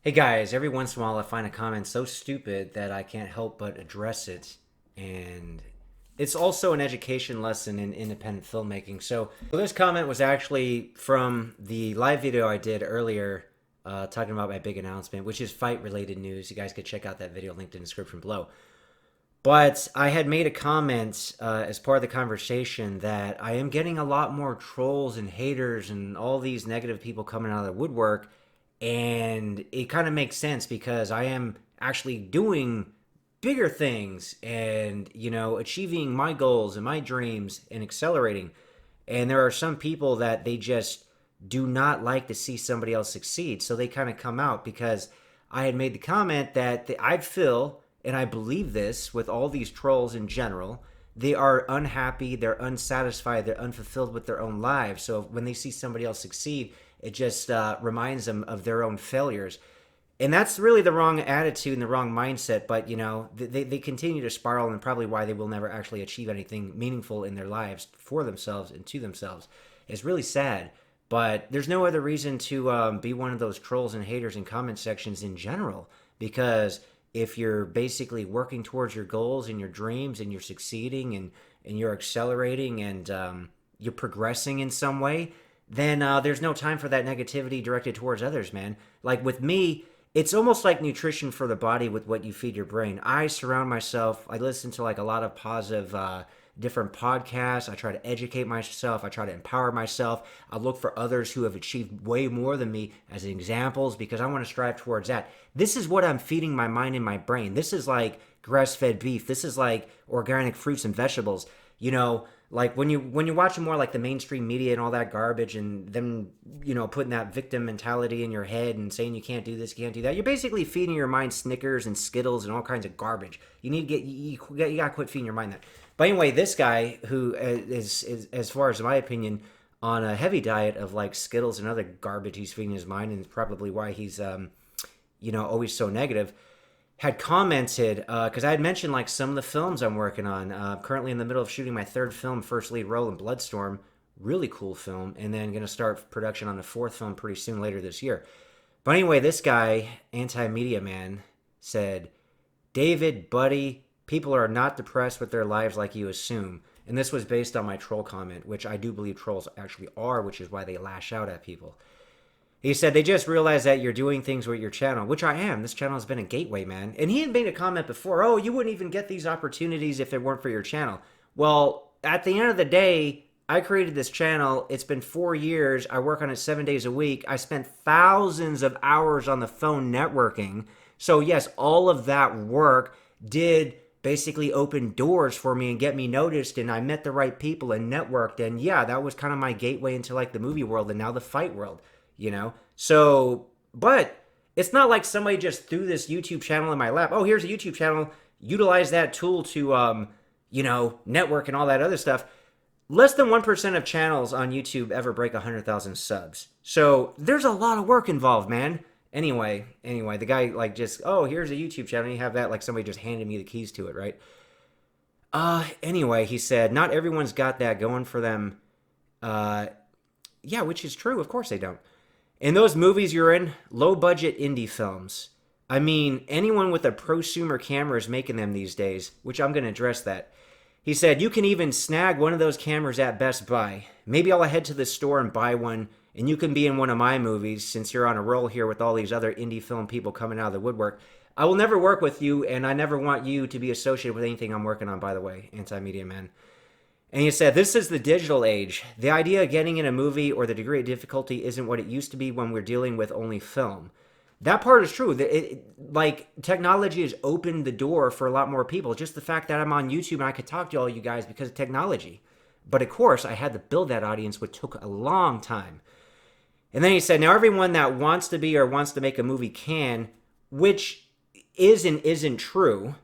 Hey guys, every once in a while I find a comment so stupid that I can't help but address it. And it's also an education lesson in independent filmmaking. So this comment was actually from the live video I did earlier, talking about my big announcement, which is fight related news. You guys could check out that video linked in the description below. But I had made a comment as part of the conversation that I am getting a lot more trolls and haters and all these negative people coming out of the woodwork. And it kind of makes sense because I am actually doing bigger things and, achieving my goals and my dreams and accelerating. And there are some people that they just do not like to see somebody else succeed. So they kind of come out because I had made the comment that I feel, and I believe this with all these trolls in general, they are unhappy, they're unsatisfied, they're unfulfilled with their own lives. So when they see somebody else succeed, it just reminds them of their own failures. And that's really the wrong attitude and the wrong mindset. But, they continue to spiral, and probably why they will never actually achieve anything meaningful in their lives for themselves and to themselves. It's really sad. But there's no other reason to be one of those trolls and haters in comment sections in general. Because if you're basically working towards your goals and your dreams and you're succeeding and you're accelerating and you're progressing in some way, then there's no time for that negativity directed towards others, man. Like with me, it's almost like nutrition for the body with what you feed your brain. I surround myself, I listen to like a lot of positive different podcasts. I try to educate myself. I try to empower myself. I look for others who have achieved way more than me as examples because I want to strive towards that. This is what I'm feeding my mind and my brain. This is like grass-fed beef. This is like organic fruits and vegetables. Like when you watch more like the mainstream media and all that garbage and them, putting that victim mentality in your head and saying you can't do this, you can't do that, you're basically feeding your mind Snickers and Skittles and all kinds of garbage. You need to you gotta quit feeding your mind that. But anyway, this guy who is as far as my opinion, on a heavy diet of like Skittles and other garbage he's feeding his mind, and it's probably why he's always so negative, had commented, because I had mentioned like some of the films I'm working on. Currently in the middle of shooting my third film, first lead role in Bloodstorm. Really cool film. And then going to start production on the fourth film pretty soon later this year. But anyway, this guy, Anti-Media Man, said, David, buddy, people are not depressed with their lives like you assume. And this was based on my troll comment, which I do believe trolls actually are, which is why they lash out at people. He said, they just realize that you're doing things with your channel, which I am. This channel has been a gateway, man. And he had made a comment before, oh, you wouldn't even get these opportunities if it weren't for your channel. Well, at the end of the day, I created this channel. It's been 4 years. I work on it 7 days a week. I spent thousands of hours on the phone networking. So yes, all of that work did basically open doors for me and get me noticed, and I met the right people and networked. And yeah, that was kind of my gateway into like the movie world and now the fight world. So, but it's not like somebody just threw this YouTube channel in my lap. Oh, here's a YouTube channel. Utilize that tool to, network and all that other stuff. Less than 1% of channels on YouTube ever break 100,000 subs. So there's a lot of work involved, man. Anyway, the guy like just, oh, here's a YouTube channel. And you have that like somebody just handed me the keys to it, right? Anyway, he said, not everyone's got that going for them. Yeah, which is true. Of course they don't. In those movies you're in, low-budget indie films. I mean, anyone with a prosumer camera is making them these days, which I'm going to address that. He said, you can even snag one of those cameras at Best Buy. Maybe I'll head to the store and buy one, and you can be in one of my movies since you're on a roll here with all these other indie film people coming out of the woodwork. I will never work with you, and I never want you to be associated with anything I'm working on, by the way, Anti-Media Man. And he said, this is the digital age. The idea of getting in a movie or the degree of difficulty isn't what it used to be when we're dealing with only film. That part is true. Technology has opened the door for a lot more people. Just the fact that I'm on YouTube and I could talk to all you guys because of technology. But of course, I had to build that audience, which took a long time. And then he said, now everyone that wants to be or wants to make a movie can, which is and isn't true.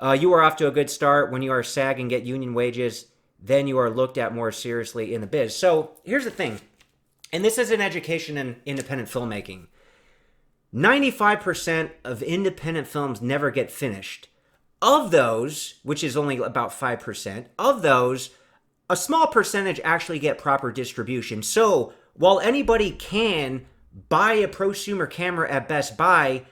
You are off to a good start. When you are SAG and get union wages, then you are looked at more seriously in the biz. So here's the thing, and this is an education in independent filmmaking. 95% of independent films never get finished. Of those, which is only about 5%, of those, a small percentage actually get proper distribution. So while anybody can buy a prosumer camera at Best Buy,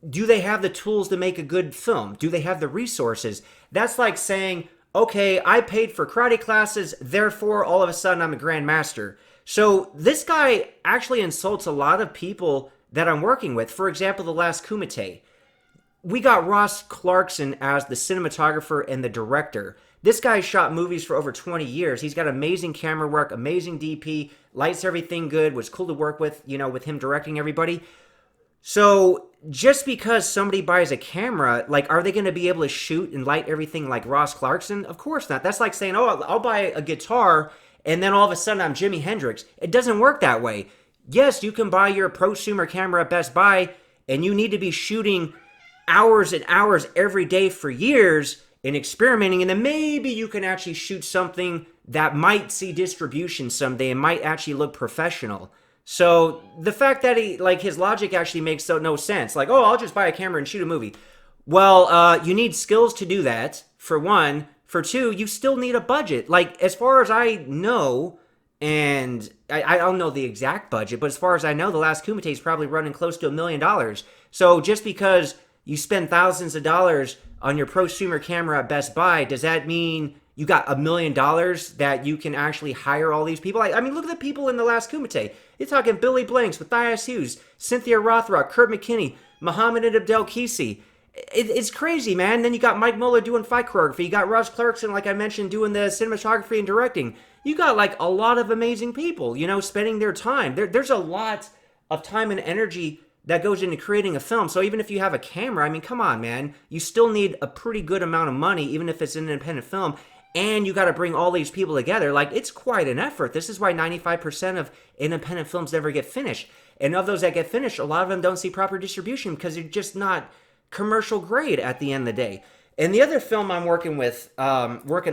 do they have the tools to make a good film? Do they have the resources? That's like saying, okay, I paid for karate classes, therefore all of a sudden I'm a grandmaster. So this guy actually insults a lot of people that I'm working with. For example, the last Kumite. We got Ross Clarkson as the cinematographer and the director. This guy shot movies for over 20 years. He's got amazing camera work, amazing DP, lights everything good, was cool to work with, with him directing everybody. So just because somebody buys a camera, like, are they going to be able to shoot and light everything like Ross Clarkson? Of course not. That's like saying, oh, I'll buy a guitar and then all of a sudden I'm Jimi Hendrix. It doesn't work that way. Yes, you can buy your prosumer camera at Best Buy and you need to be shooting hours and hours every day for years and experimenting, and then maybe you can actually shoot something that might see distribution someday and might actually look professional. So the fact that his logic actually makes no sense. Like, oh, I'll just buy a camera and shoot a movie. Well, you need skills to do that, for one. For two, you still need a budget. Like, as far as I know, and I don't know the exact budget, but as far as I know, the last Kumite is probably running close to $1 million. So just because you spend thousands of dollars on your prosumer camera at Best Buy, does that mean you got $1 million that you can actually hire all these people? I mean, look at the people in the last Kumite. You're talking Billy Blanks, Matthias Hughes, Cynthia Rothrock, Kurt McKinney, Muhammad Abdel Kisi. It's crazy, man. Then you got Mike Muller doing fight choreography. You got Ross Clarkson, like I mentioned, doing the cinematography and directing. You got like a lot of amazing people, spending their time. There's a lot of time and energy that goes into creating a film. So even if you have a camera, I mean, come on, man. You still need a pretty good amount of money, even if it's an independent film. And you got to bring all these people together. Like, it's quite an effort. This is why 95% of independent films never get finished. And of those that get finished, a lot of them don't see proper distribution because they're just not commercial grade at the end of the day. And the other film I'm working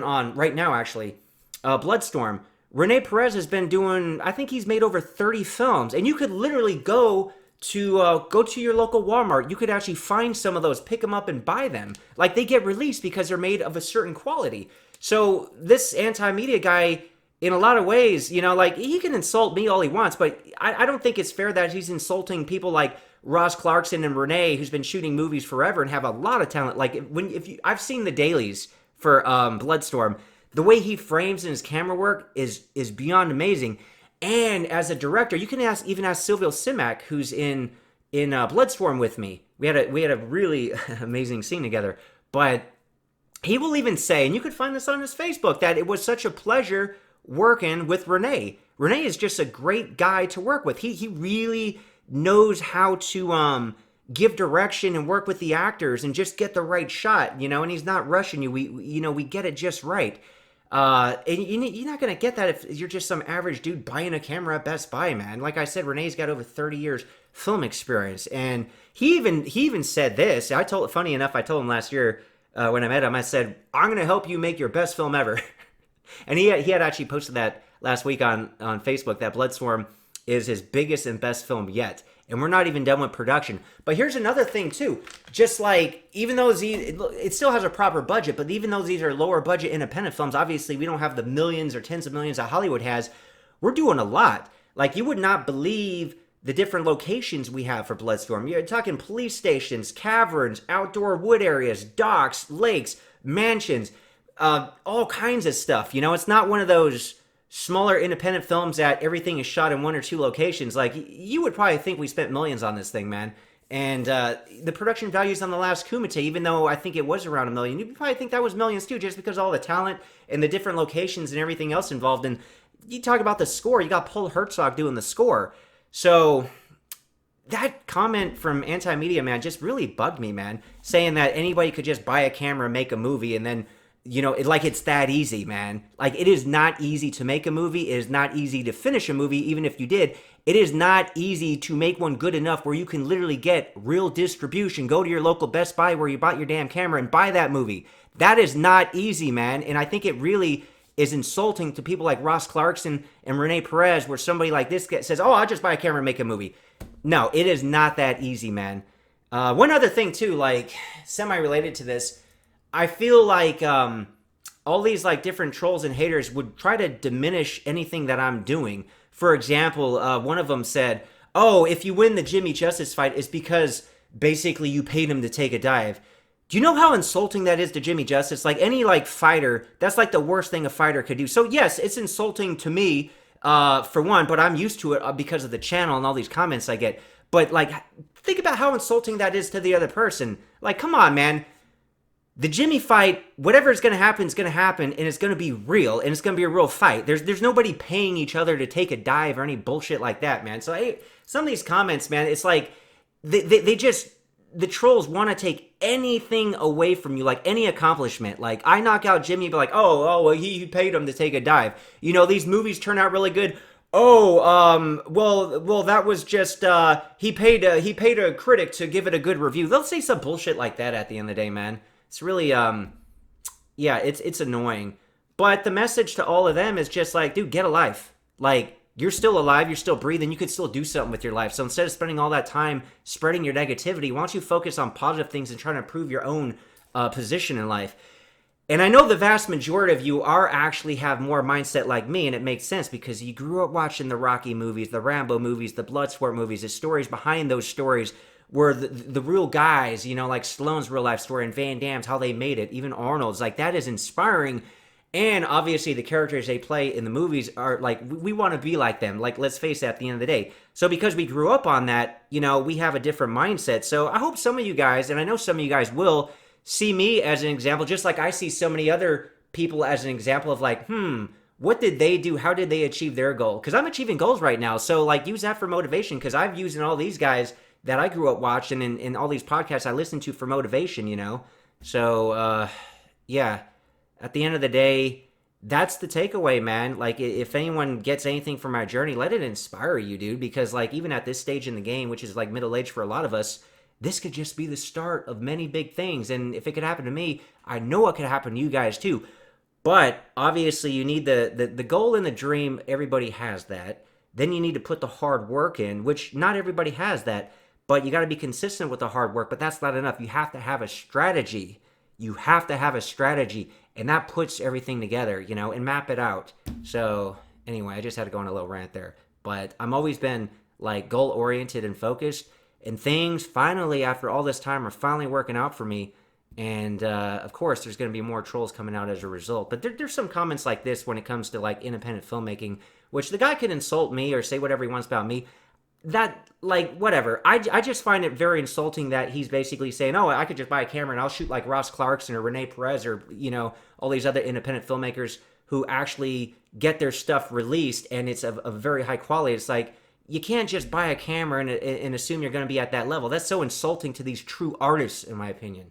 on right now, actually, Bloodstorm. Rene Perez has been doing, I think he's made over 30 films. And you could literally go to your local Walmart. You could actually find some of those, pick them up and buy them. Like, they get released because they're made of a certain quality. So this anti-media guy, in a lot of ways, like, he can insult me all he wants, but I don't think it's fair that he's insulting people like Ross Clarkson and Renee, who's been shooting movies forever and have a lot of talent. Like, I've seen the dailies for Bloodstorm. The way he frames in his camera work is beyond amazing. And as a director, you can even ask Silvio Simac, who's in Bloodstorm with me. We had a really amazing scene together. But he will even say, and you could find this on his Facebook, that it was such a pleasure working with Rene. Rene is just a great guy to work with. He really knows how to give direction and work with the actors and just get the right shot, and he's not rushing you. We get it just right. And you're not going to get that if you're just some average dude buying a camera at Best Buy, man. Like I said, Renee's got over 30 years film experience. And he even said this. Funny enough, I told him last year when I met him, I said, I'm going to help you make your best film ever. And he had actually posted that last week on Facebook, that Bloodstorm is his biggest and best film yet. And we're not even done with production. But here's another thing, too. Just like, even though it still has a proper budget, but even though these are lower budget independent films, obviously we don't have the millions or tens of millions that Hollywood has. We're doing a lot. Like, you would not believe the different locations we have for Bloodstorm. You're talking police stations, caverns, outdoor wood areas, docks, lakes, mansions, all kinds of stuff. It's not one of those smaller independent films that everything is shot in one or two locations. Like, you would probably think we spent millions on this thing, man. And the production values on the last Kumite, even though I think it was around $1 million, you'd probably think that was millions too, just because of all the talent and the different locations and everything else involved. And you talk about the score, you got Paul Herzog doing the score. So that comment from Anti-Media Man just really bugged me, man, saying that anybody could just buy a camera, make a movie, and then it's that easy, man. Like, it is not easy to make a movie. It is not easy to finish a movie, even if you did. It is not easy to make one good enough where you can literally get real distribution. Go to your local Best Buy where you bought your damn camera and buy that movie. That is not easy, man. And I think it really is insulting to people like Ross Clarkson and Rene Perez, where somebody like this says, oh, I'll just buy a camera and make a movie. No, it is not that easy, man. One other thing, too, like, semi-related to this, I feel like all these like different trolls and haters would try to diminish anything that I'm doing. For example, one of them said, oh, if you win the Jimmy Justice fight, it's because basically you paid him to take a dive. Do you know how insulting that is to Jimmy Justice? Like any like fighter, that's like the worst thing a fighter could do. So yes, it's insulting to me, for one, but I'm used to it because of the channel and all these comments I get. But like, think about how insulting that is to the other person. Like, come on, man. The Jimmy fight, whatever is going to happen is going to happen, and it's going to be real, and it's going to be a real fight. There's nobody paying each other to take a dive or any bullshit like that, man. So hey, some of these comments, man, it's like they just, the trolls want to take anything away from you, like any accomplishment. Like I knock out Jimmy, be like, well, he paid him to take a dive. You know, these movies turn out really good. Well, that was just he paid a critic to give it a good review. They'll say some bullshit like that at the end of the day, man. It's really, yeah, it's annoying. But the message to all of them is just like, dude, get a life. Like, you're still alive, you're still breathing, you could still do something with your life. So instead of spending all that time spreading your negativity, why don't you focus on positive things and trying to improve your own position in life? And I know the vast majority of you are actually have more mindset like me, and it makes sense because you grew up watching the Rocky movies, the Rambo movies, the Bloodsport movies, the stories behind those stories were the real guys, you know, like Stallone's real life story and Van Damme's, how they made it, even Arnold's. Like, that is inspiring. And obviously the characters they play in the movies are like, we want to be like them. Like, let's face it, at the end of the day. So because we grew up on that, you know, we have a different mindset. So I hope some of you guys, and I know some of you guys will, see me as an example, just like I see so many other people as an example of like, what did they do? How did they achieve their goal? Because I'm achieving goals right now. So like, use that for motivation, because I've used in all these guys that I grew up watching and in all these podcasts I listen to for motivation, you know? So, yeah, at the end of the day, that's the takeaway, man. Like, if anyone gets anything from my journey, let it inspire you, dude. Because, like, even at this stage in the game, which is, like, middle age for a lot of us, this could just be the start of many big things. And if it could happen to me, I know it could happen to you guys, too. But, obviously, you need the goal and the dream. Everybody has that. Then you need to put the hard work in, which not everybody has that. But you got to be consistent with the hard work. But that's not enough. You have to have a strategy. You have to have a strategy. And that puts everything together, you know, and map it out. So, anyway, I just had to go on a little rant there. But I've always been, like, goal-oriented and focused. And things, finally, after all this time, are finally working out for me. And, of course, there's going to be more trolls coming out as a result. But there's some comments like this when it comes to, like, independent filmmaking, which the guy can insult me or say whatever he wants about me. That, like, whatever. I just find it very insulting that he's basically saying, oh, I could just buy a camera and I'll shoot like Ross Clarkson or Rene Perez or, you know, all these other independent filmmakers who actually get their stuff released and it's of very high quality. It's like, you can't just buy a camera and assume you're going to be at that level. That's so insulting to these true artists, in my opinion.